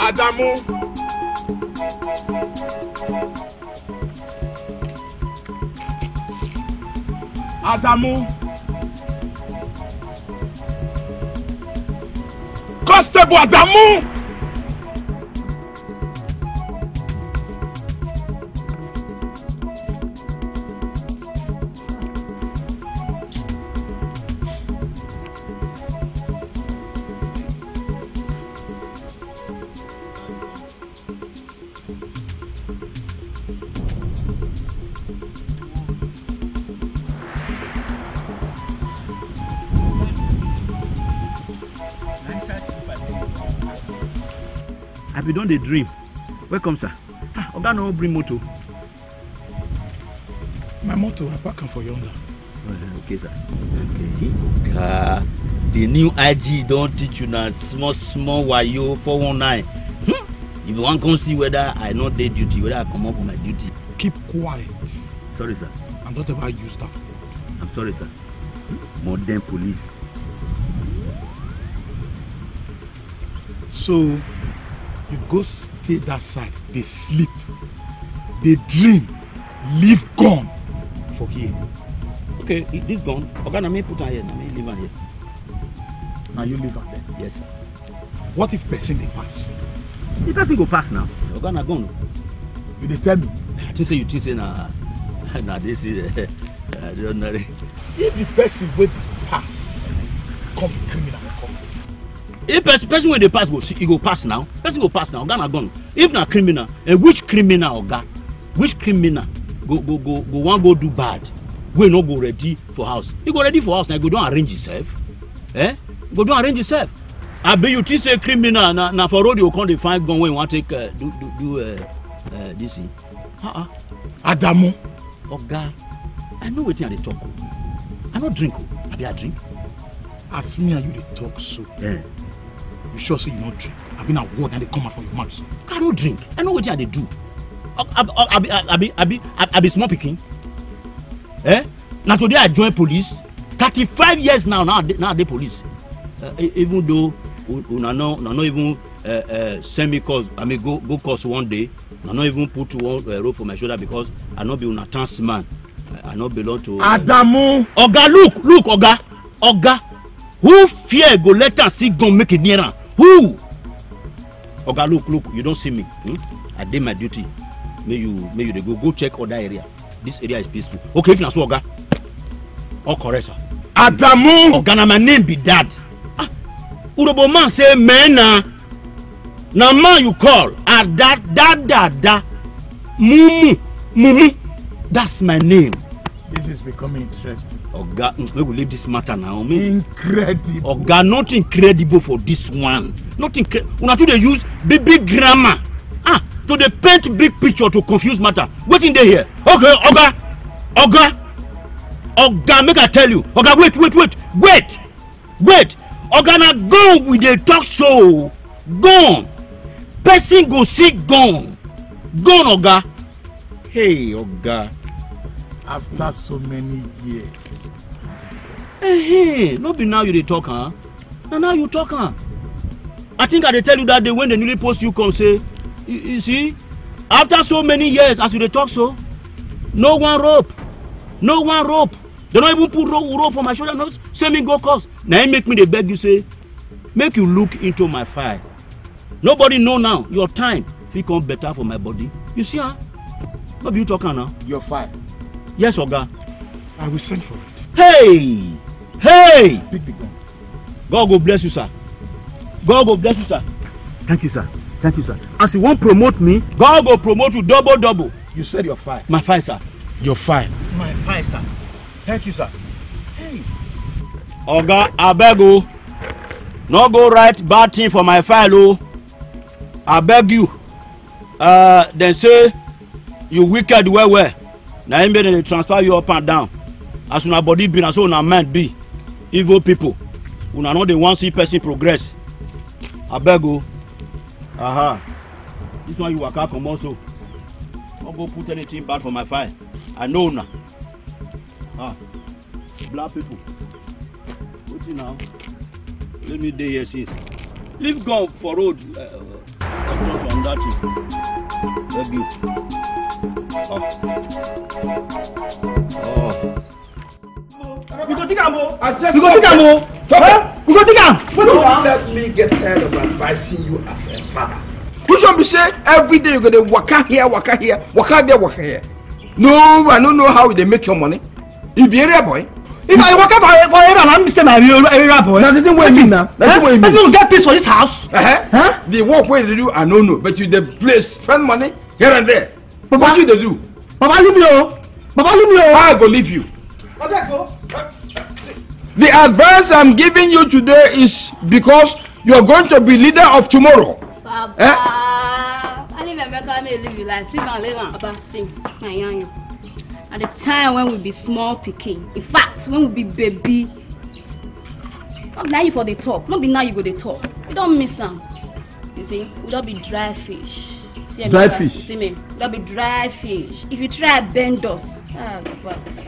Adamu. Adamu. Constable Adamu. You don't dey dream. Welcome, sir. Oga no bring motor. My motor, I pack am for yonder. Okay, sir. Okay. The new IG don't teach you now small wayo 419. If you want to see whether I not dey duty, whether I come up for my duty. Keep quiet. Sorry, sir. And don't ever use that word. I'm sorry, sir. Modern police. So you go stay that side, they sleep, they dream, leave gun for here. Okay, this gun, okay, na me put her here, na me leave her here. Now you leave her there? Yes, sir. What if person they pass? The person go pass now. Okay, na gun. You dey tell me? I think say you think say na this is ordinary. If the person will pass, come criminal come. If person when they pass go, he go pass now. Person go pass now. Oga gone. If na criminal, which criminal Oga? Which criminal go want go do bad? We no go ready for house. He go ready for house now. He go don arrange himself. Go don arrange himself. I bet you think say criminal na for road you come dey find gun when you want take do this thing. Adamu. Oga, I know wetin I dey talk. I no drink. Abi I drink. As me and you dey talk so. Yeah. You sure say you not drink? I've been at word and they come out from your mouth. I don't drink. I know what they do. I be small picking. Now today I join police. 35 years now they police. Even though una no even send me cause I may go course one day. I not even put one rope for my shoulder because I not be una trans man. I not belong to Adamu. Oga, look, Oga. Who fear go let us see gun make it near am? Who? Oga, look, you don't see me. I did my duty. May you dey go check other area. This area is peaceful. Okay, if na so Oga. All correct, sir. Adamu! Oga, na my name be Dad. Urobo man say man na man you call. Da. Mumu. That's my name. This is becoming interesting. Oga, we will leave this matter now. Incredible. Oga, not incredible for this one. Not incredible. Una too dey use big grammar. To dey paint big picture to confuse matter. Wetin dey here? Okay, Oga, make I tell you. Oga, wait. Oga, na gun we dey talk so. Gun. Person go see gun. Gun, Oga. Hey, Oga. After so many years. No be now you dey talk, huh? Now you talk, huh? I think I dey tell you that day when the newly post you come say, you see, after so many years as you dey talk so, no one rope. They don't even put rope for my shoulder. No, send me go course. Now make me dey beg you say, make you look into my file. Nobody know now your time fit come better for my body. You see, huh? No be you talking now. Your file. Yes, Oga. I will send for it. Hey! Big gun. God go bless you, sir. God go bless you, sir. Thank you, sir. Thank you, sir. As you won't promote me, God will promote you double. You said you're fine. My file, sir. You're fine. My file, sir. Thank you, sir. Hey. Oga, I beg you. No go write bad thing for my file, oh. I beg you. Then say you wicked well. Now him they transfer you up and down. As una body be, and so una mind be. Evil people. Una know they want see person progress. I beg you. Aha. This one you waka come also. Don't go put anything bad for my file. I know now. Ah. Black people. What's it now? Let me day here since. Leave gun for road. On that thing. Thank you. We go dig am o. I said We go dig am o. We go dig am. Don't let me get tired of advising you as a father. Who should be say every day you go to waka here, waka there, waka here. No, I don't know how they make your money. If you're area boy. If I work for area, I'm say my area boy. That's the thing what you mean now. That's what you mean. Let's not get peace for this house. Huh? The work where they do, I don't know. But you the place spend money here and there. But what you they do? Baba leave me o. Baba leave me o. I go leave you. The advice I'm giving you today is because you're going to be leader of tomorrow. Papa, I leave America, may live your life. Live on. Papa, sing, my young. At the time when we be small picking, in fact, when we be baby, not now you for the talk, not be now you go the talk. We don't miss them. You see, we don't be dry fish. See, dry fish? You see me? We don't be dry fish. If you try bend us,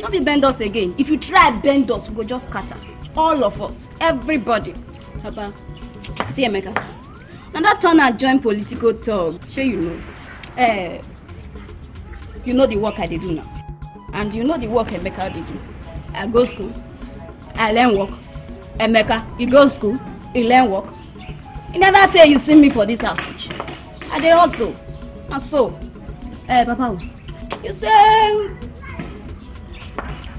not be bend us again. If you try bend us, we go just scatter. All of us, everybody. Papa, see Emeka. Now that turn and join political talk. Sure you know. You know the work I do now. And you know the work Emeka did do. I go school, I learn work. Emeka, you go school, you learn work. You never say you see me for this house. I dey also. And so, Papa, you say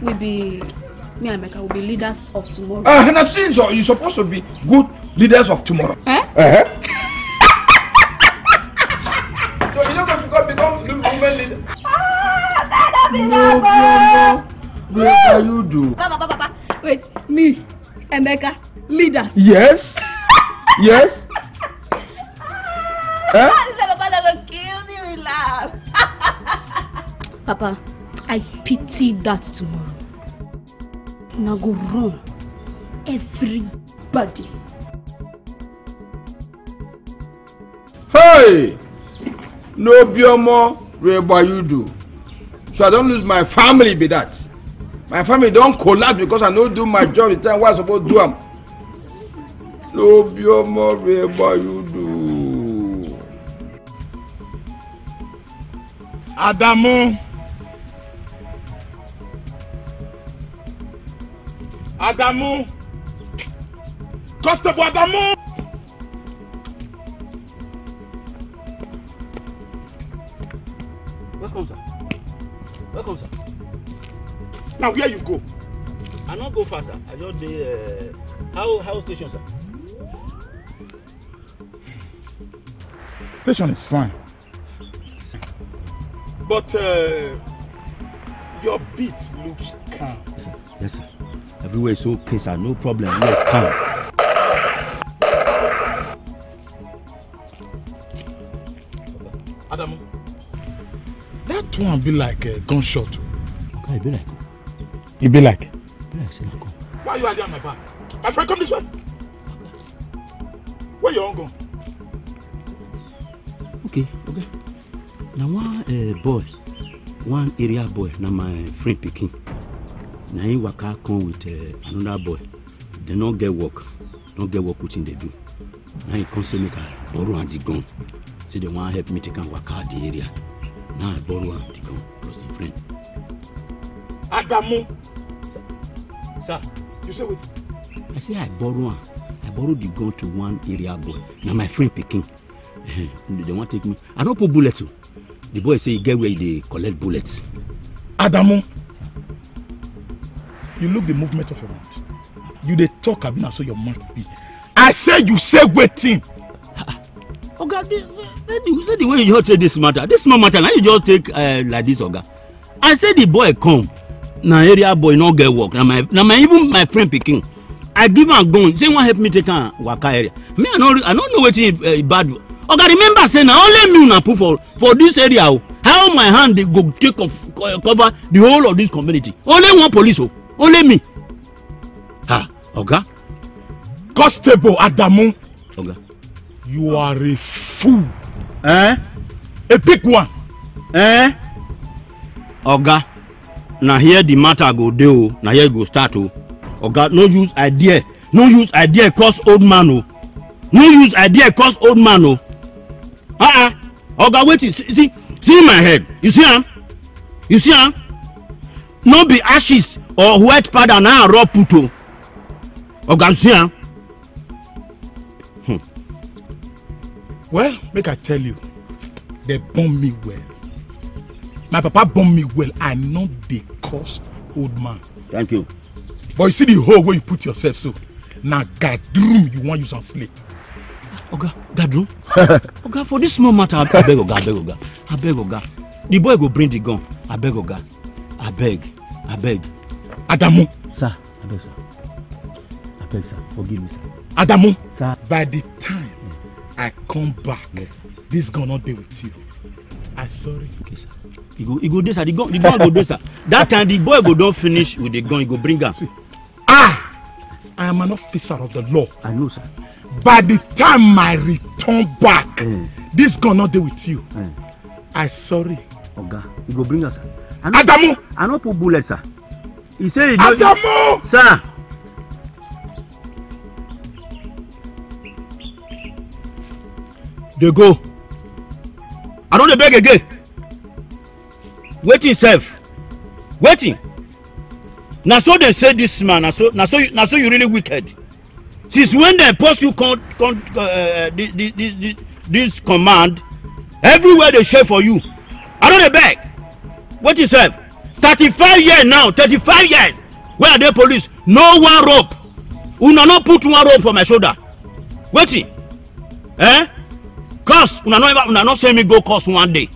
me and Emeka will be leaders of tomorrow. And I see so you're supposed to be good leaders of tomorrow. So you're not going to become women leader. No. What you do? Papa, wait, me, Emeka, leaders. Yes. Yes. Papa never kill me with laugh. Papa, I pity that tomorrow. Now go run, everybody. Hey, no biomo, where you do. So I don't lose my family be that. My family don't collapse because I don't do my job the time what I supposed to do am. No biomo, where you do. Adamu. Constable Adamu. Welcome, sir. Now where you go? I not go faster. I just dey how station, sir? Station is fine. But your beat looks calm. Yes, sir. Everywhere is okay, sir. No problem. Yes, calm. Adamu, that one be like a gunshot. Okay, it be like. It be like? Yes, sir. Why you are there on my back? My friend, come this way. Where you all go? Okay. Now one area boy, now my friend picking. Now he waka come with another boy. They don't get work within they do. Now he come say make I borrow and the gun. So they want help me to come work out the area. Now I borrow and the gun plus the friend. Adamu. Sir, you say what? I say I borrow the gun to one area boy. Now my friend picking. They want to take me. I don't put bullets. The boy say he get where they collect bullets. Adamu, you look the movement of your mouth. You they talk about so your mouth be. I say you say waiting. Oga, the way you just say this matter, this small matter, now you just take like this, Oga. I said the boy come, now area boy no get work. Now my even my friend picking, I give him a gun. Say one help me take a waka area. Me I don't know what bad. Oga, remember say now only me na put for this area. How my hand they go take cover the whole of this community? Only one police, only me. Ha, Oga. Constable Adamu. Oga. You are a fool. A big one. Oga, now here the matter go do. Now here go start. Oga, no use idea cause old man. No use idea cause old man. Oga, wait, see my head. You see him? You see him? No be ashes or white powder now raw puto. Oga, see him? Well, make I tell you, they bomb me well. My papa bomb me well. I know they cause old man. Thank you. But you see the hole where you put yourself, so now gadroom you want use and sleep. Oga, gadroom? Oga, for this small matter, I beg Oga. The boy go bring the gun. I beg Oga. I beg. Adamu. Sir, I beg sir. Forgive me, sir. Adamu. Sir. By the time I come back, this gun not be with you. I'm sorry. Okay, sir. He go there, sir. The gun go there, sir. That time the boy go don't finish with the gun. He go bring him. I am an officer of the law. I know, sir. By the time I return back, this gun not there with you. I'm sorry. Oga, he go bring us, sir. Adamu. I no put bullet, sir. He said, Adamu, sir. They go. I don't beg again. Waiting, self. Waiting. Now so they say this man. Now so you really wicked. Since when they post you this command, everywhere they share for you. I don't beg. Waiting, self. 35 years now. 35 years. Where are they police? No one rope. Una no put one rope for my shoulder. Waiting. Cause una not say me go cost one day.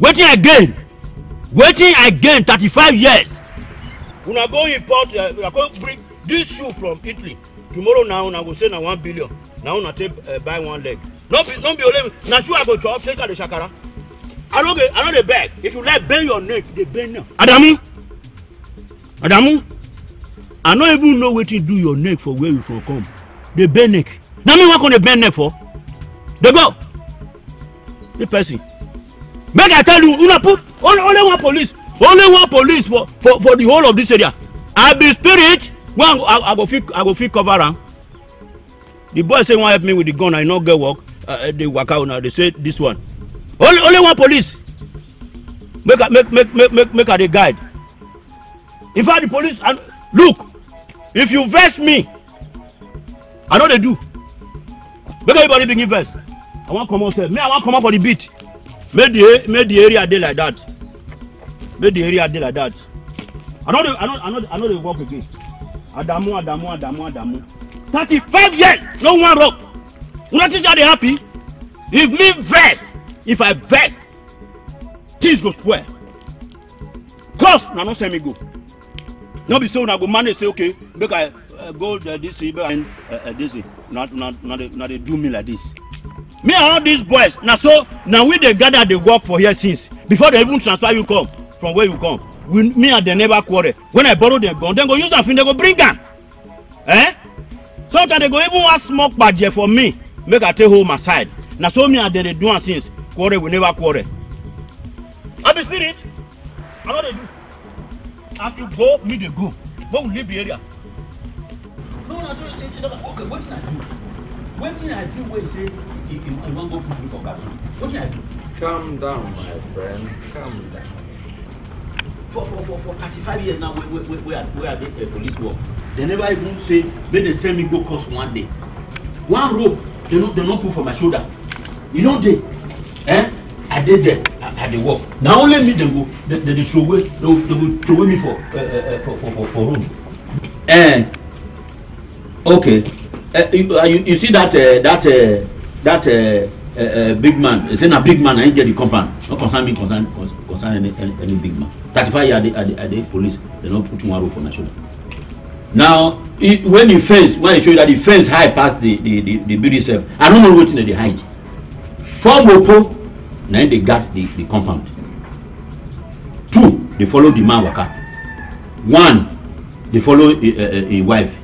Waiting again 35 years. Una go import, una go bring this shoe from Italy. Tomorrow now una go say na 1 billion. Now una take buy one leg. Don't be only na shoe I go chop take the shakara. I know the bag. If you like bend your neck, they bend now. Adamu, I don't even know what you do your neck for where you from come. They bend neck. Now me what on the bend neck for? They go. The person. Make I tell you, una put only one police for the whole of this area. I be spirit. One I go fit cover am. The boy say want help me with the gun. I no get work. They work out now. They say this one. Only one police. Make a the guide. In fact, the police and look. If you vex me, I know they do. Make everybody begin vex. I want come out. Me, I want come out for the beat. Make the area day like that. I know they work again. Adamu. 35 years, no one rock. You know this how they happy? If I vex, things go square. Cause now not send me go. Not be so now go manage say okay, make I go this and this. Not they do me like this. Me and all these boys, now we they gather they work for here since before they even transfer you come from where you come. Me and they never quarrel. When I borrow them gun, then go use them they go bring them. Sometimes they go even want smoke budget for me. Make I take home my side. Now so me and they do one since quarrel we never quarrel. I be spirit. I know they do. As you go, me they go. But we leave the area. No, okay, what can I do? What can I do when you say if you want to go to for that? What can I do? Calm down, my friend. Calm down. For 35 years now, where are they police work? They never even say, when they send me go cost one day. One rope, they not put for my shoulder. You know they, I did there, I did work. Now only me they go, they throw away, they will throw away me for room. Okay, you see that big man. Say na big man, I ain't get the compound. No concern me, concern any big man. 35 years at the police, they don't put one roof on my shoulder. Now, when the fence, when I show you that the fence high past the building itself, I don't know what in the height. 4 mopo, now they got the compound. 2, they follow the man waka. 1, they follow a wife.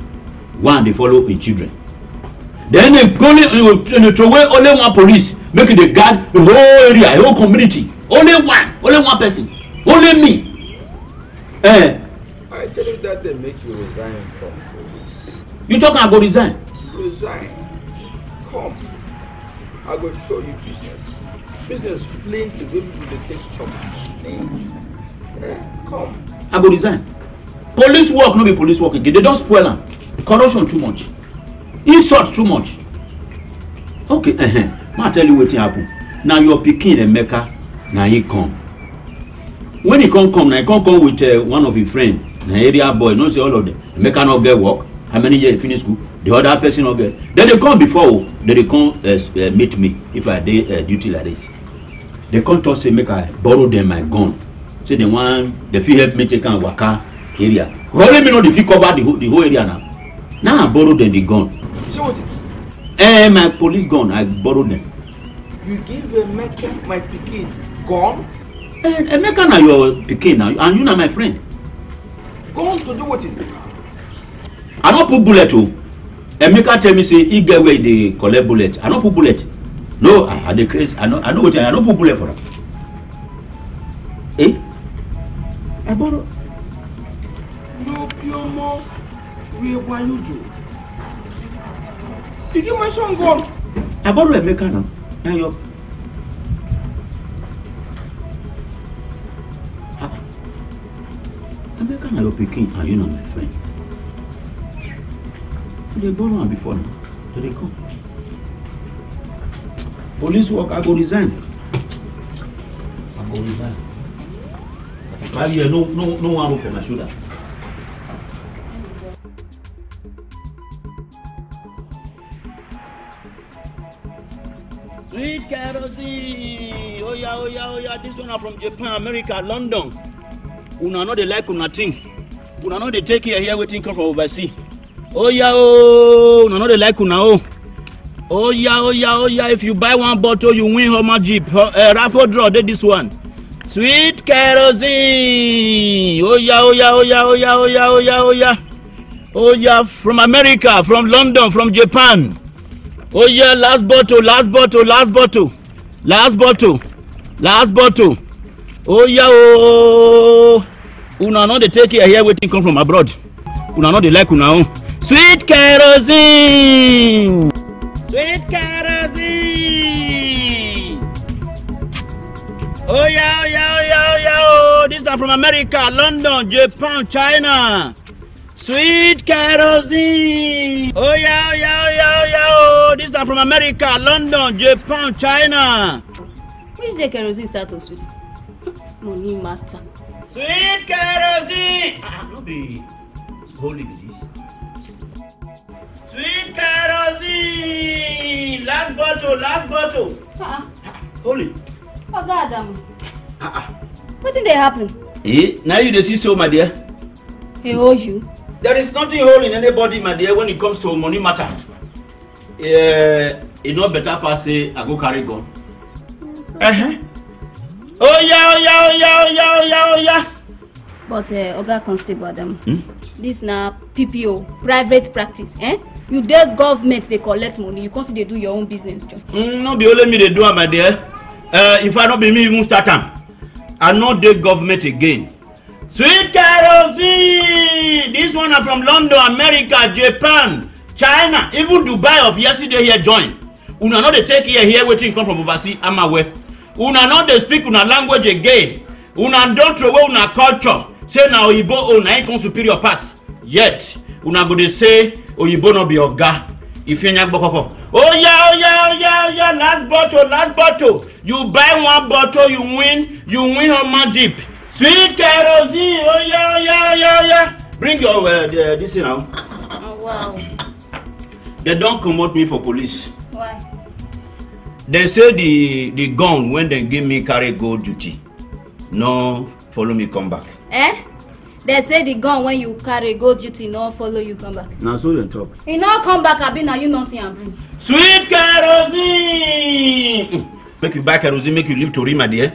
1, they follow a children. Then they throw away only one police, make it the guard the whole area, the whole community. Only one person. Only me. I tell you that they make you resign from police. You talking about resign? Resign. Come. I will show you business. Business plain to be able to take something. Come. I go resign. Police work no be police work again. They don't spoil am. Corruption too much. Insult too much. Okay, I tell you wetin happen. Now your pikin Emeka, now he come. When he come, now he come with one of his friends. Now area boy, no say all of them. Emeka no get work. How many years he finish school? The other person no get. Then they come before. Then they come meet me if I dey duty like this. They come to say make I borrow them my gun. Say they fit help me take and waka area. Only me know they fit cover the whole area now. Now I borrow them the gun. So what? My police gun, I borrowed them. You give Emeka my pikin gun? Emeka na your pikin now, and you na my friend. Gun to do what? I don't put bullet too. Emeka tell me say he get where they collect bullet. I don't put bullet. No, I dey crazy. I know what I don't put bullet for them. I borrow. No pure more. What you do? You give my son gun. I borrow Emeka now. Now you. Emeka na your pikin and you know my friend. They borrow am before now. So they come. Police work, I go resign. I go resign. 5 years, no one roof on my shoulder. Sweet kerosene. Oh yeah. This one are from Japan, America, London. Una know they like una thing. Una know they take here waiting come from overseas. Oh yeah, una know they like una oh. Oh yeah. If you buy 1 bottle, you win Homer Jeep. Raffle draw, did this one. Sweet kerosene. Oh yeah, from America, from London, from Japan. Oh yeah, last bottle. Oh yeah, una know they take here waiting come from abroad. Una know they like una own. Sweet kerosene. Oh yeah. These are from America, London, Japan, China. Sweet kerosene. Oh yeah. These are from America, London, Japan, China. Which day kerosene start to sweet? Money matter. Sweet kerosene. No be holy be this. Sweet kerosene. Last bottle. Holy. Oh God, what did they happen? Now you dey see so, my dear. Hey, oh you. There is nothing holding anybody, my dear, when it comes to money matter. It's not better pass say I go carry gun. Oh yeah. But Oga Constable them. This na PPO, private practice, You dey government, they collect money. You consider they do your own business, Joe. No be only me they do, my dear. If I don't be me, even start am. I know the government again. Sweet kerosene. This one are from London, America, Japan, China, even Dubai of yesterday here join. Una know they take here waiting come from overseas. I'm aware. Una know they speak una language again. Una don't throw away una culture. Say na Oyibo own na come superior pass. Yet una go dey say Oyibo no be oga. If you nyak bokoko. Oh yeah. Last bottle. You buy 1 bottle, you win on Jeep. Sweet kerosene. Oh yeah. Bring your this thing now. Oh wow. They don't commot me for police. Why? They say the gun when they give me carry go duty. No, follow me come back. Eh? They say the gun when you carry go duty no follow you come back. Now so they talk. He not come back, Abi, now you not see him bring. Sweet kerosene! Make you buy kerosene, make you live to Rima, dear.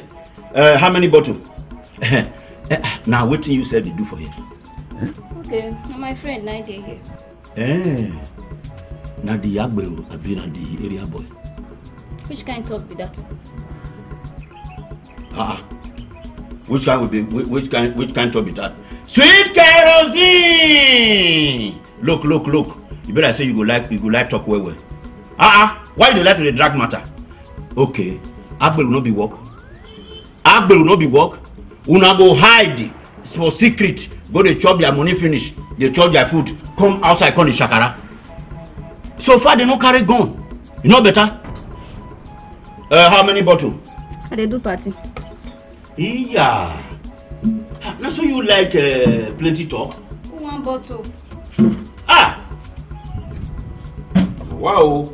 How many bottles? Now, what you said they do for you? Okay, now my friend, 90 here. Now the Agbero, I be na the area boy. Which kind talk be that? Which kind talk be that? Sweet kerosene! Look. You better say you go like talk well. Why you like to drag matter? Okay, Agbero will not be work. Agbero will not be work. Una go hide for secret. Go to chop their money finish. They chop their food. Come outside, come the shakara. So far they no carry gun. You know better? How many bottles? They do party. Yeah. Now so you like plenty talk? 1 bottle. Wow.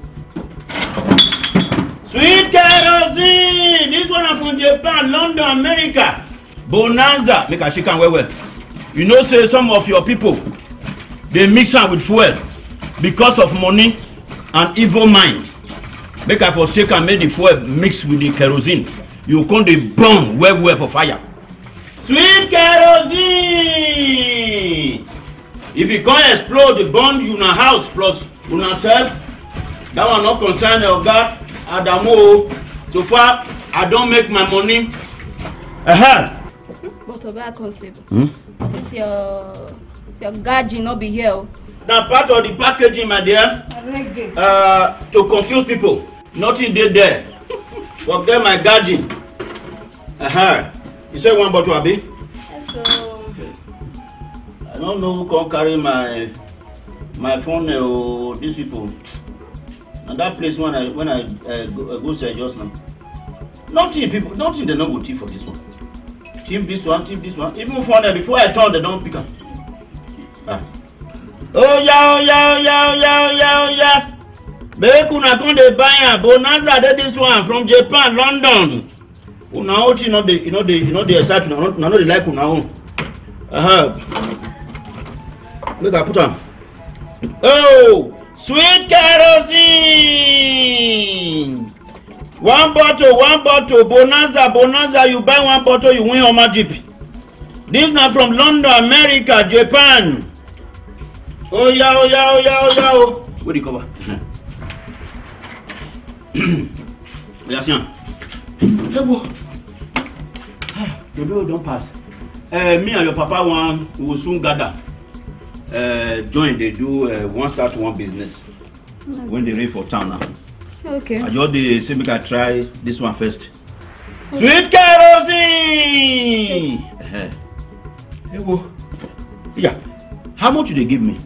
Sweet kerosene. This one is from Japan, London, America. Bonanza. Make a chicken well. You know, say some of your people, they mix am with fuel because of money and evil mind. Make I for shake and make the fuel mix with the kerosene. You come dey burn well for fire. Sweet kerosene. If you can't explode, the burn you in a house plus una self. That one not concern your God. Adamo. So far, I don't make my money. But Oga Constable, it's your gaji not be here. Now part of the packaging, my dear. To confuse people. Nothing did there. Forget my gaji. You say 1 bottle, Abi? Yes, so. I don't know who can carry my phone or these people. And that place when I go say just now. Nothing they don't go tea for this one. Team this one. Even for them before I turn they don't pick up. Oh yeah. Make una come dey buy am. Bonanza dey this one from Japan, London. Una own thing no dey accept una no dey like una own. Make I put am. Oh, sweet kerosene. 1 bottle. Bonanza. You buy 1 bottle, you win Homa Jeep. This na from London, America, Japan. Oh yeah. Where the cover? Yes, the bill don't pass. Me and your papa we will soon gather. Join. They do one start one business. When they ready for town now. Okay. I just say make I try this one first. Sweet kerosene. Yeah. How much do they give me?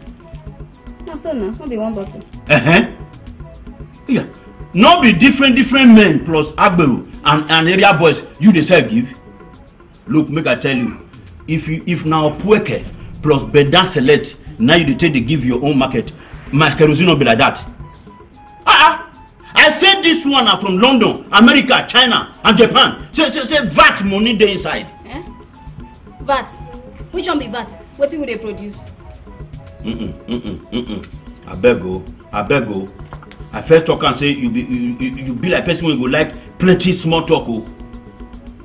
So no, not be 1 bottle. Yeah. Not be different men plus Agbero and area boys you themselves give. Look, make I tell you, if now Pueke plus Beda Select, now you take to give your own market, my kerosene will be like that. I said this one are from London, America, China, and Japan. Say VAT money there inside. VAT? Which one be VAT? What will they produce? I beg go. I first talk and say you be like person who go like plenty small talk.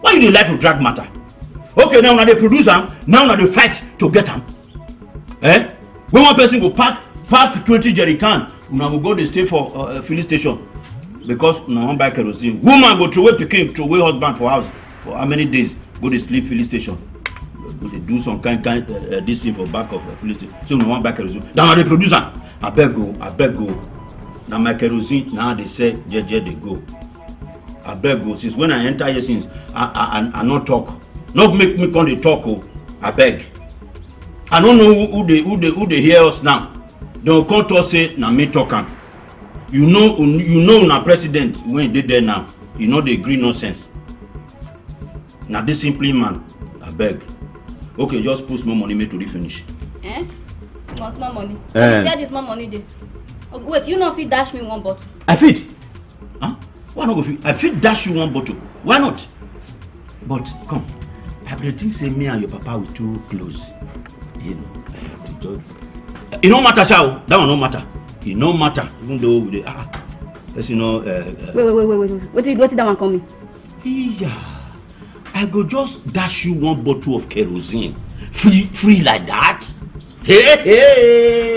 Why you dey like to drag matter? Okay, now they produce them, now they fight to get them. When one person go pack 20 jerry can, una go go dey stay for filling station because una wan buy kerosene. Woman go throw away pikin, throw away husband for house for how many days? Go dey sleep filling station. Go dey do some kind this thing for back of filling station. So una wan buy kerosene. Now they produce am. I beg go. Now my kerosene now they say jeje they go. I beg go. Since when I enter here since I not talk. Not make me come dey talk. I beg. I don't know who they hear us now. Don't come to us say na me talking. You know na president when he did there now. You know they agree nonsense. Now this simply man. I beg. Okay, just put more money make to finish. Small money. Where this small money dey? Okay, wait, you know if you dash me 1 bottle. I fit. Huh? Why not go fit? I fit dash you one bottle. Why not? But come, I think say me and your papa were too close. You know, it no matter, shall that one no matter. It no matter, even though we wait. What did that one call me? Yeah, I go just dash you one bottle of kerosene, free like that. Hey.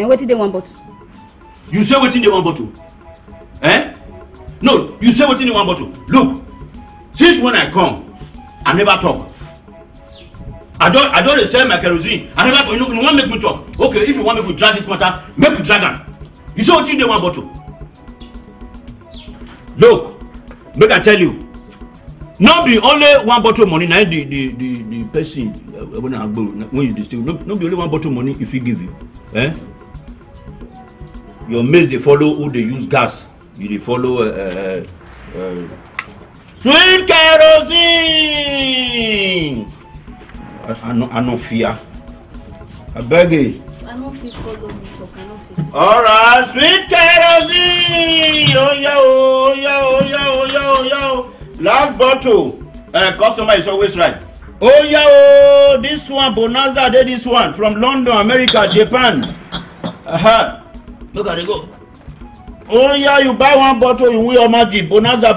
What did they want bottle? You say what's in the one bottle? No, you say what's in the one bottle. Look, since when I come, I never talk. I don't sell my kerosene. I never talk. You want make me talk? Okay, if you want me to drag this matter, make me drag them. You say what's in the one bottle? Look, make I tell you. Not be only one bottle of money. Now the person when you distribute, not be only one bottle of money if he give you. Your mates they follow who they use gas. You they follow sweet kerosene. I no fear. I beg you. I no fit follow me talk. I no fit. All right, sweet kerosene. Oh yo. Last bottle. Customer is always right. Oh yeah, this one Bonanza. This one from London, America, Japan. Look at it go. Oh yeah, you buy one bottle, you win your magic. Bonanza.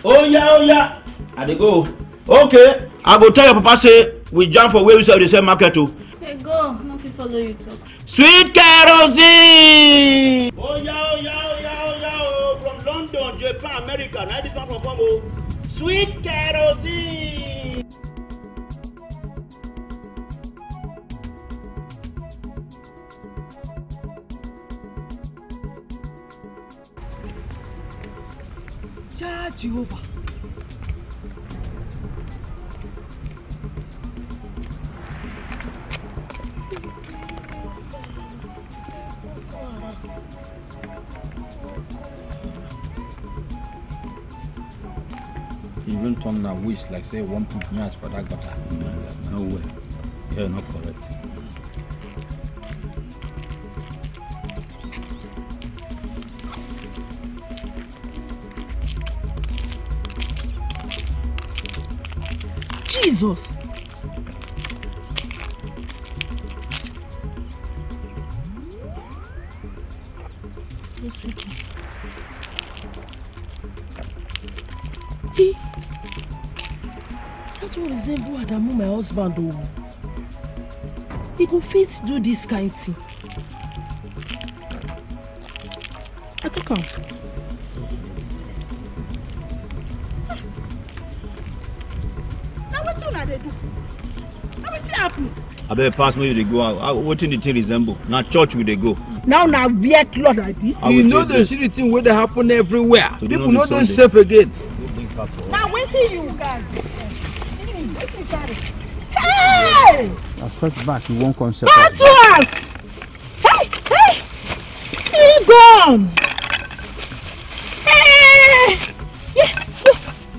Oh yeah. And they go. Okay, I go tell your papa say we jump for where we sell the same market too. Hey, go. No fit follow you talk. Sweet kerosene. Oh yeah. From London, Japan, America. Now this one from Congo. Sweet kerosene. Jehovah. Even turn a wish like say one put me for that gutter. No way. You're not correct. Jesus. That one resemble Adamu, my husband. Oh. He go fit do this kind thing. I can't come. Now what do they do? Now what's happening? I better pass me they go out. What in the thing resemble? Now church will they go? Now weird cloth like this. You know the silly thing where they happen everywhere. So people know don't safe again. Now wait till you guys. Hey! I set back, you won't concept. Pass to us! Hey! Still gone! Hey! Yeah!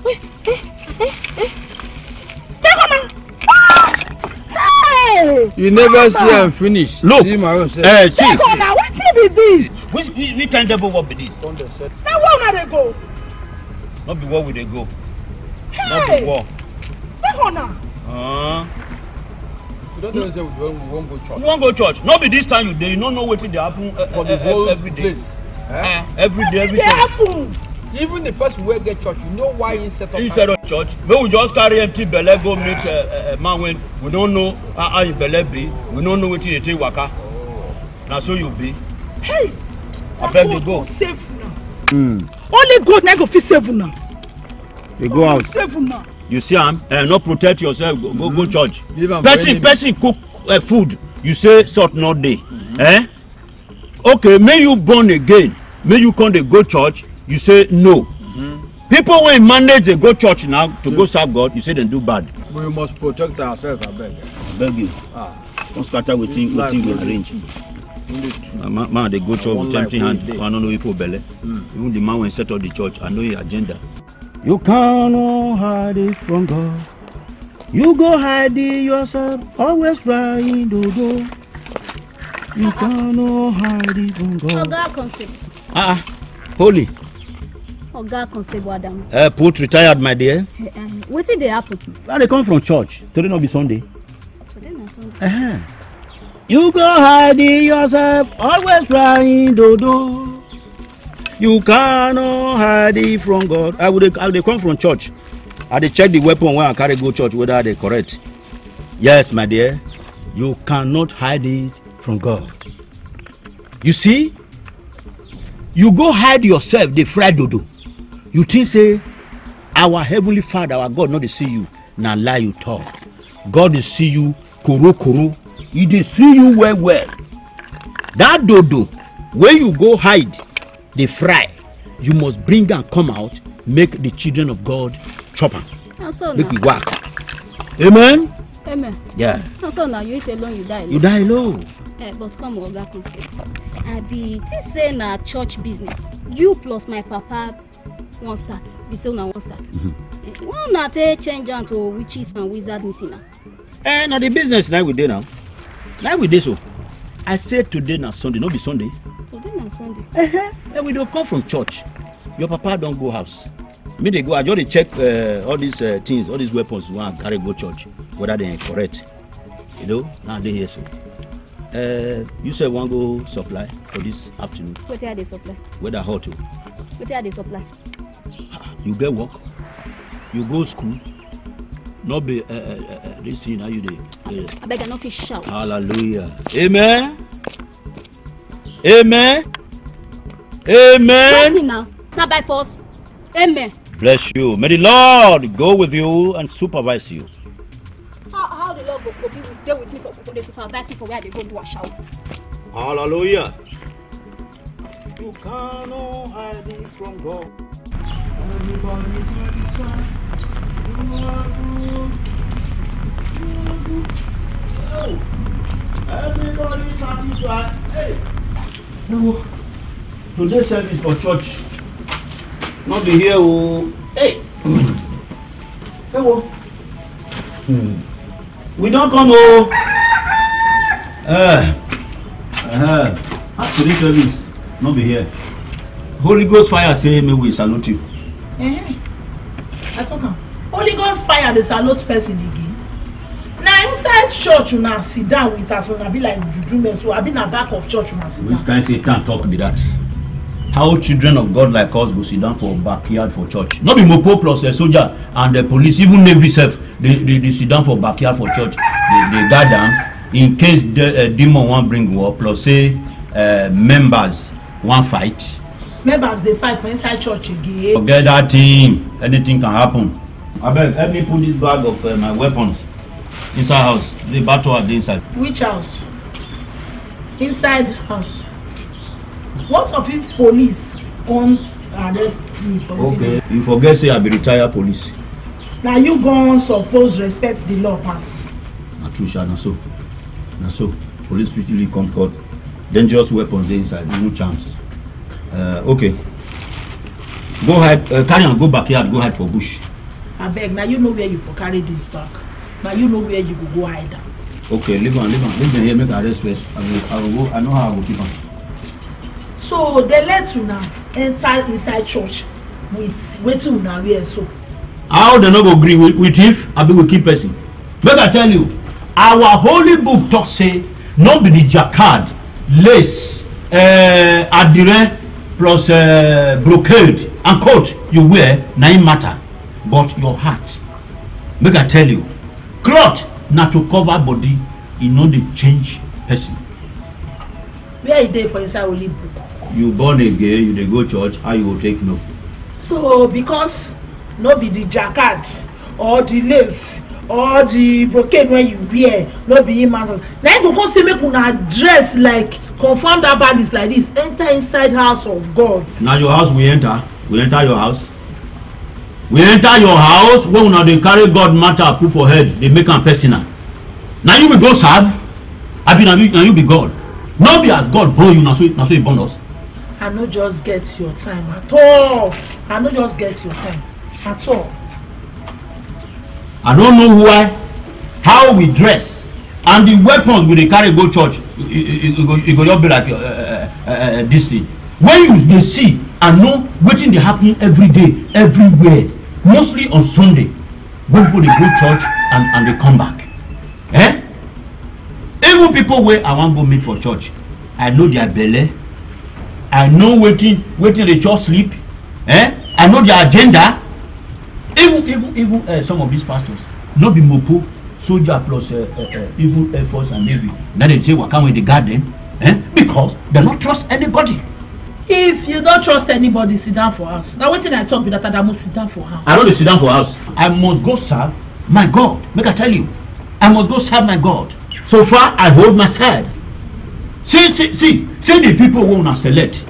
Wait! Hey! You never see and finish. Look! See my own self. See! Now what be this? Which kind devil what be this? Now where they go? Not be where will they go? Hey! Not be where. You don't know say we won't go church. You won't go church. Not be this time you dey. You don't know what they happen For the whole every day. place. Every day. happen. Even the person who get church, you know why he set up. Instead of church, may we just carry empty belle go meet a man when we don't know how him belle be. We don't know what he take waka. Now so you be. Hey! I beg you go. Safe now. Only God now go fit save you now. You go out. Save you now. You see not protect yourself. Go church. Person cook food. You say salt not day. Okay, may you born again. May you come to go church. You say no. People when manage they go church now to go serve God. You say they do bad. We must protect ourselves. I beg. I beg you. Don't scatter with things we arrange. Man, they go church with empty hand. I don't know if you belly. Even the man when set up the church, I know his agenda. You cannot hide it from God. You go hide it yourself. Always trying to do. You cannot hide it from God. Oga Concept. Holy. Oga Constable Adam. Put retired, my dear. What did they happen? Well, they come from church. Today not be Sunday. Today not Sunday. You go hiding yourself, always trying do. You cannot hide it from God. I would come from church. I dey check the weapon when I carry go church whether they correct. Yes, my dear. You cannot hide it from God. You see? You go hide yourself, the fried dodo. You think say our heavenly Father, our God, not to see you. Now lie you talk. God will see you koro. He dey see you well. That dodo, where you go hide, the fry, you must bring and come out, make the children of God chop am. Make we work. Amen. Amen. Yeah. So now you eat alone, you die alone. You die alone. But come on, Oga Constable. I be say na church business. You plus my papa won't start. Be say una won't start. Why not change am to witches and wizard meeting now? Now the business now we dey now. Now we dey so. I said today na Sunday, no be Sunday. Today na Sunday. And we don't come from church. Your papa don't go house. Me they go. I just check all these things, all these weapons. One carry go church, whether they are correct. You know, now they here so. You said one go supply for this afternoon. What are they supply? Whether hot too. What are they supply? You get work. You go school. Not be this thing how you do. I beg I no fit shout. Hallelujah. Amen. Amen. Amen. Now, not by force. Amen. Bless you. May the Lord go with you and supervise you. How the Lord go be with me for they supervise me for where they go do a shout. Hallelujah. You cannot hide it from God. Everybody satisfied. Hey. No. Today's service for church. Not be here. Hey. Hello. We don't come. After this service, not be here. Holy Ghost fire say me we salute you. I talk am. Holy Ghost fire dey salute person again. Na inside church una sit down with us una be like juju meso. I be na back of church una sit down. Which kind Satan talk be that? How children of God like us go sit down for backyard for church? Not be mopo plus a soldier and the police, even Navy self, they sit down for backyard for church. They guide them in case the demon want bring war plus say members want fight. Members dey fight for inside church again. Forget that thing. Anything can happen. I beg, help me put this bag of my weapons inside house. The battle at the inside. Which house? Inside house. What of if police come arrest me for okay, you forget say I be retired police. Now you go suppose respect the law pass. Na true, sha, na so. Na so. Police quickly come court. Dangerous weapons dey inside, no chance. Okay. Go hide, carry on, go backyard, go hide for bush. I beg, now you know where you for carry this back. Now you know where you go hide. Okay, leave on. Leave them here, make arrest first. I will go, I know how I will keep on. So they let you now enter inside church with wetin una wear so. How they not go agree with if I be will keep person? Make I tell you, our holy book talk say not be the jacquard, lace, adire plus brocade and coat you wear na im matter, but your heart. Make I tell you, cloth na to cover body, e no dey change person. Where e dey for inside holy book? You born again, you dey go church, how you go take no? So because no be the jacquard or the lace or the brocade when you wear, no be him matter. Now you go come say make una dress like confirm that bodies like this, enter inside house of God. Now your house we enter your house. We enter your house when una dey carry God matter put for head, they make am personal. Now you will go serve, I be now you be God. No be as God born you, na so he born us. I no just get your time at all. I no just get your time at all. I don't know why, how we dress, and the weapons we dey carry go church, it go just be like this thing. When you dey see I know wetin dey happen every day, everywhere. Mostly on Sunday, when people dey go church and they come back. Eh? Even people wey I wan go meet for church, I know their belle. I know wetin dey church sleep. Eh? I know their agenda. Even some of these pastors, no be mopo, soldier plus even Air Force and Navy. Now they say waka when they guard them, because they not trust anybody. If you don't trust anybody, sit down for us. Now wetin I talk be that I must sit down for house. I don't sit down for house. I must go serve my God. Make I tell you, I must go serve my God. So far, I hold my side. See the people who una select.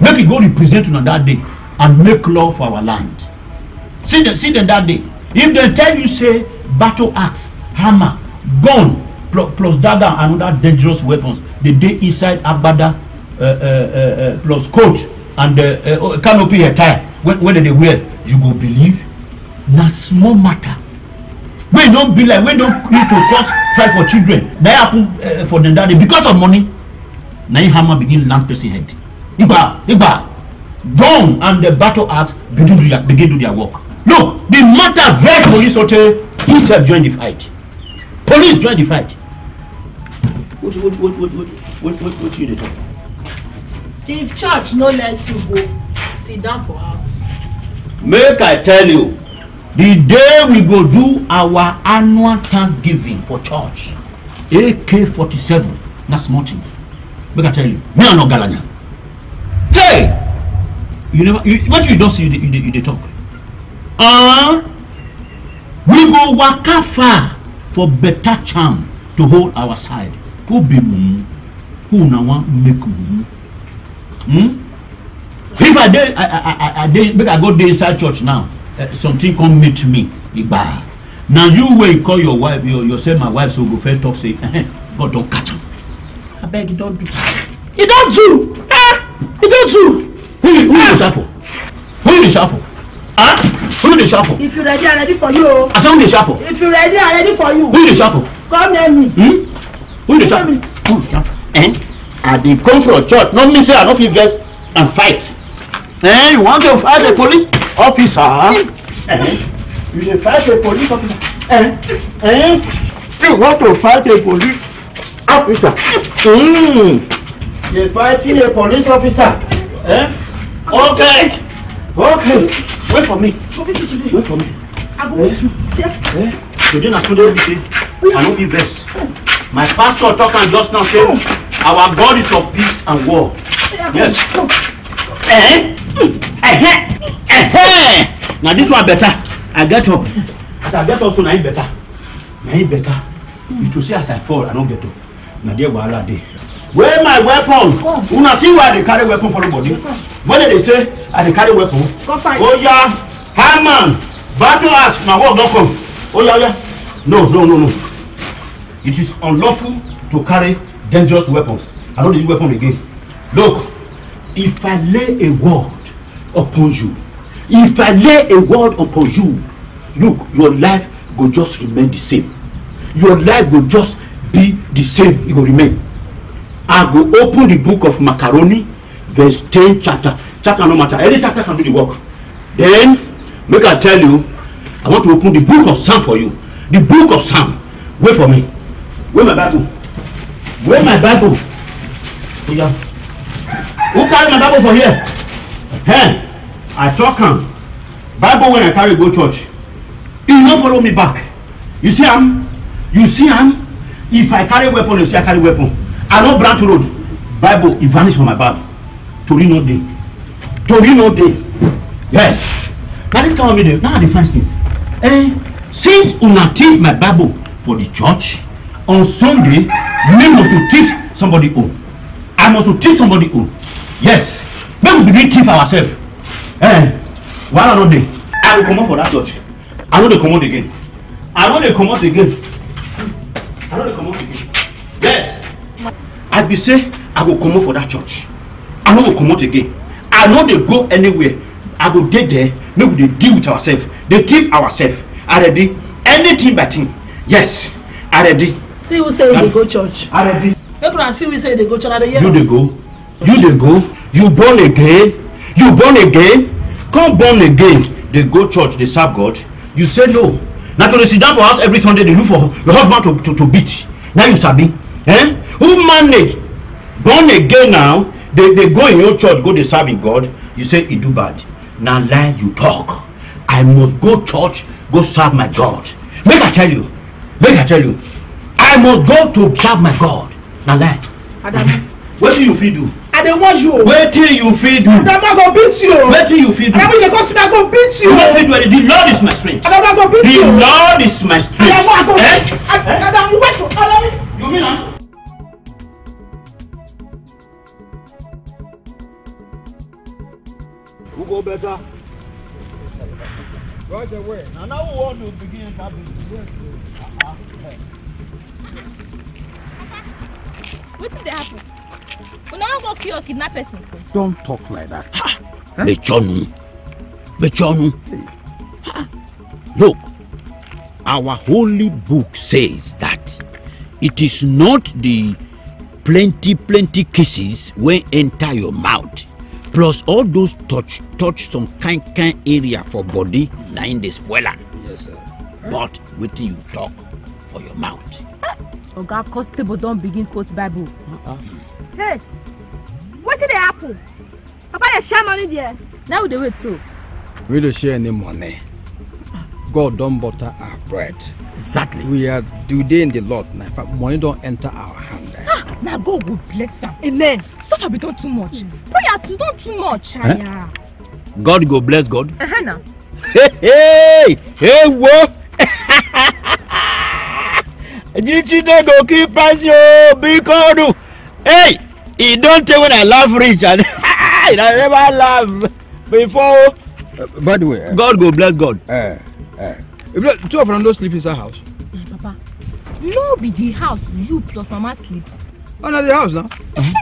Make it go represent una that day and make law for our land. See them that day. If they tell you say battle axe, hammer, gun, plus dagger and other dangerous weapons, the day inside agbada plus coat and canopy attire when they wear, you go believe. Na small matter. We don't be like we don't need to cause fight for children. That happen for them that day because of money. Now hammer begin land person head. Iba, gun and the battle axe begin do their work. Look, the matter very police hotel himself join the fight. Police join the fight. What you dey talk? If church no let you go, sit down for house. Make I tell you, the day we go do our annual Thanksgiving for church, AK-47, na small thing. Make I tell you, me I no galanya. Hey, what you don't see, you dey talk. We go waka far for better charm to hold our side. Who be mumu? Who na wan make mumu? If I go dey inside church now, something come meet me. Igba. Now you wey call your wife, yourself my wife, so go first talk say, God don't catch him. I beg you don't do. You don't do. You don't do. Who you shuffle? Who you shuffle? Who you shuffle? If you ready, I'm ready for you. I said who you shuffle? If you ready, I'm ready for you. Who you shuffle? Come near me. Who you shuffle? Who you shuffle? I did come from church. Not me say I don't feel vex and fight. You want to fight a police officer? You should fight a police officer. You want to fight a police officer? You're fighting a police officer. Okay. Wait for me. Wait for me. Today na Sunday we say I no be vex. My pastor talk and just now say our God is of peace and war. Yes. Now this one better. I get up. As I get up, so now it better. Now it better. You to see as I fall, I don't get up. Now there wahala dey. Where my weapon? Una see why they carry weapon for nobody? When they say I dey carry weapon? Oh yeah, hammer, battle axe, my work don't come. Oh yeah. No. It is unlawful to carry dangerous weapons. I don't use weapon again. Look, if I lay a word upon you, look, your life will just remain the same. Your life will just be the same. It will remain. I will open the book of Macaroni, verse 10 chapter. Chapter no matter. Any chapter can do the work. Then, make I tell you, I want to open the book of Psalm for you. The book of Psalm. Wait for me. Where my Bible? Oh, yeah. Who carry my Bible for here? I talk am. Bible when I carry go church. He no follow me back. You see am? If I carry weapon, you see I carry weapon. I no branch road. Bible, it vanish from my bag. Tori no dey. Yes. Now this kind of video. Now I define things. Since una thief my Bible for the church, on Sunday, we must to thief somebody own. I must to thief somebody own. Yes. Make we begin thief ourselves. Why not dey? I will come out for that church. I know they come out again. Yes. I be say I go come out for that church. I no go come out again. I know they go anywhere. I go dey there. Make we dey deal with ourselves. They thief ourselves. I ready. Anything by thing. Yes. I ready. See who say they go church. I ready. Make una see we say they go church. You dey go. You born again? You born again? Come born again. They go church, they serve God. You say no. Now to sit down for house every Sunday, they look for your husband to beat. Now you sabi. Eh? Who manage? Born again now, they go in your church, go they serve in God. You say it do bad. Now lie you talk. I must go church, go serve my God. Make I tell you. I must go to serve my God. Now lie. Adam. What do you feel do? I don't want you. Wait till you feel do. Adam, I go beat you. Wait till you feel do. Adam, you go I go beat you. The Lord is my strength. Adam, I go beat you. The Lord is my strength. Adam, I go beat you. Adam, you wait for Adam. You mean huh? Who go better? Right away. Now who want to begin that business? What did they happen? We now go kill or kidnap person. Don't talk like that. Bechonu. Look, our holy book says that it is not the plenty kisses when enter your mouth, plus all those touch some kind area for body, na in the spoiler. Yes, sir. But wetin you talk for your mouth. Oga Constable don't begin quote Bible. Hey, what did they happen? Papa, they share money there. Now they wait so. We don't share any money. God don't butter our bread. Exactly. We are today in the Lord. Now, money don't enter our hand. Now God will bless them. Amen. Suffer be done too much. Prayer too done too much. Yeah. God go bless God. Now. Hey, what? Did you go keep us your big order? Hey, he don't tell when I laugh rich and I never laugh before. By the way, God go bless God. Two of them don't sleep inside house. Papa, no be the house you plus mama sleep. Oh, not the house now.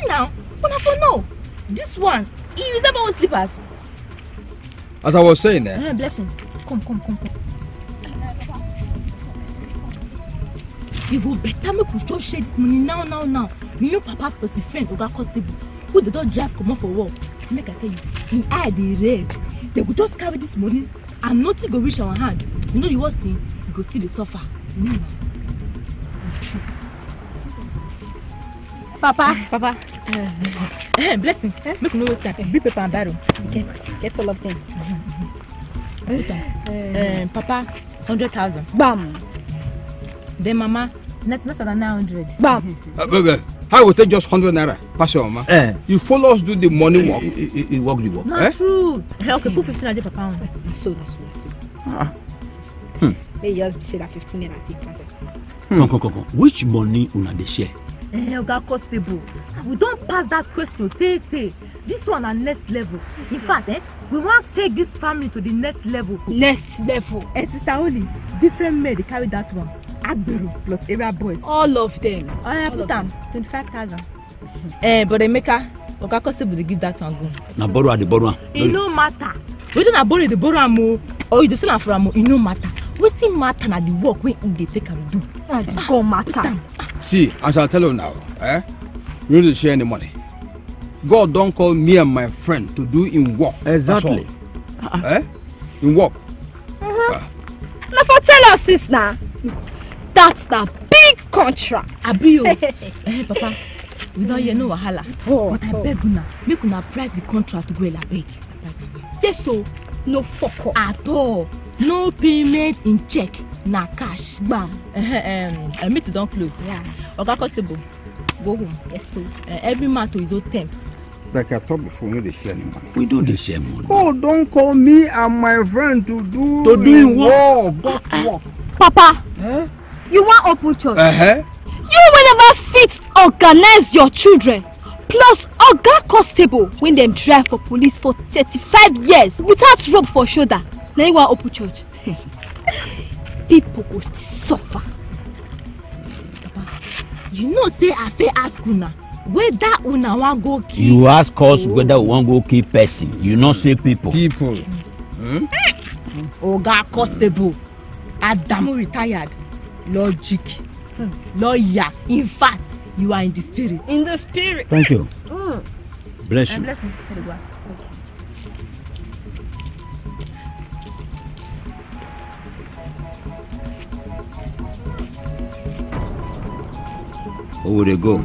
Now, but for no. This one, he is about slippers. As I was saying there. Blessing. Come. You go better make we just share this money now. You know Papa plus his friend Oga Constable, who they don't drive come up for work. Make I tell you, in eye they red. They go just carry this money and nothing go reach our hand. You know the worst thing, you go see the suffer. Papa. Blessing. Make no waste time. Bring paper and barrel. Get all of them. Papa, 100,000. Bam. Then Mama, not than 900. Bam. How will take just 100 naira? Pass your mama. You follow us do the money work. He work the work. Not true. Okay, put 15 naira per pound. So. May just say that 15 naira. Come. Which money una dey share? Oga Constable, we don't pass that question. Say. This one at next level. In fact, we want to take this family to the next level. And Sister Oli, different men they carry that one. Agbero plus area boys. All of them. I put them 25,000. But Emeka, Oga Constable they give that one go. Na borrow the borrow. It no matter. Whether na borrow the borrow mo or you just na for am, it no matter. Wetin matter na the work wey he dey take am do. Go matter. See, as I tell you now, you need to share any money. God don't call me and my friend to do in work. Exactly. In work. Now for tell us sis now. That's the big contract. Abi Papa, we don't hear no wahala. But I beg una, make una price the contract well abeg. Yes, so no fuck up at all. No payment in check, na cash. Bam. Meet don't close. Yeah. Oga Constable, go home. Yes, so. Every man to his own temp. Like I told before, we don't share any money. We do the share money. God don't call me and my friend to do work. Papa, you want open church? You will never fit organize your children. Plus, Oga Constable when them drive for police for 35 years without rope for shoulder. Now you want open church. People will still suffer. You know, say I fit ask una whether una want go kill. You ask us whether we want go kill person. You not say people. People. Oga Constable, Adamu retired. Logic, lawyer. In fact, you are in the spirit. In the spirit. Thank you. Bless you. Bless me. Here the glass. Where would they go?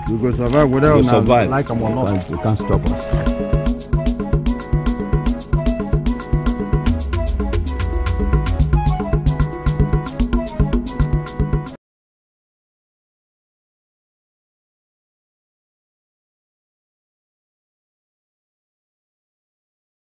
We go survive without We survive. like them or not. You can't stop us.